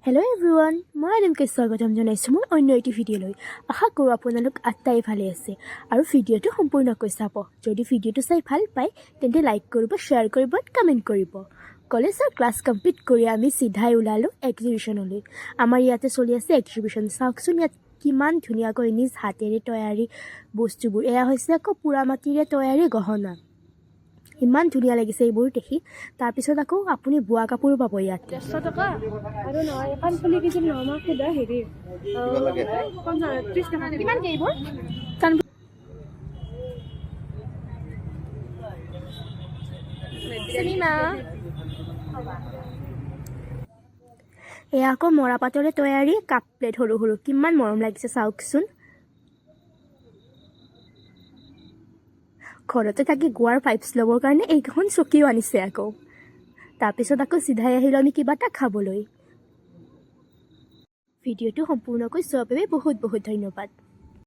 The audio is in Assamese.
হেল্ল' এভৰিৱান, মই আপোনালোকে স্বাগতম জনাইছোঁ মোৰ অন্য এটি ভিডিঅ'লৈ। আশা কৰোঁ আপোনালোক আটাই ভালে আছে আৰু ভিডিঅ'টো সম্পূৰ্ণকৈ চাব। যদি ভিডিঅ'টো চাই ভাল পায় তেন্তে লাইক কৰিব, শ্বেয়াৰ কৰিব, কমেণ্ট কৰিব। কলেজৰ ক্লাছ কমপ্লিট কৰি আমি চিধাই ওলালোঁ এক্সিবিশ্যনলৈ। আমাৰ ইয়াতে চলি আছে এক্সিবিশ্যন। চাওকচোন ইয়াত কিমান ধুনীয়াকৈ নিজ হাতেৰে তৈয়াৰী বস্তুবোৰ। এয়া হৈছে আকৌ পোৰা মাটিৰে তৈয়াৰী গহনা। ইমান ধুনীয়া লাগিছে এইবোৰ দেখি। তাৰপিছত আকৌ আপুনি বোৱা কাপোৰো পাব ইয়াত। 100 টকা আৰু নহয় এখন ফুলি কিছু নমা খুদা হেৰি 30 টকা কিমান কে এইবোৰ চিনেমা এয়া আকৌ মৰাপাটৰে তৈয়াৰী কাপ প্লেট সৰু সৰু। কিমান মৰম লাগিছে চাওকচোন। ঘৰতে থাকি গোৱাৰ ভাইবছ ল'বৰ কাৰণে এইকেইখন চকীও আনিছে আকৌ। তাৰপিছত আকৌ চিধাই আহিলোঁ আমি কিবা এটা খাবলৈ। ভিডিঅ'টো সম্পূৰ্ণকৈ চোৱাৰ বাবে বহুত বহুত ধন্যবাদ।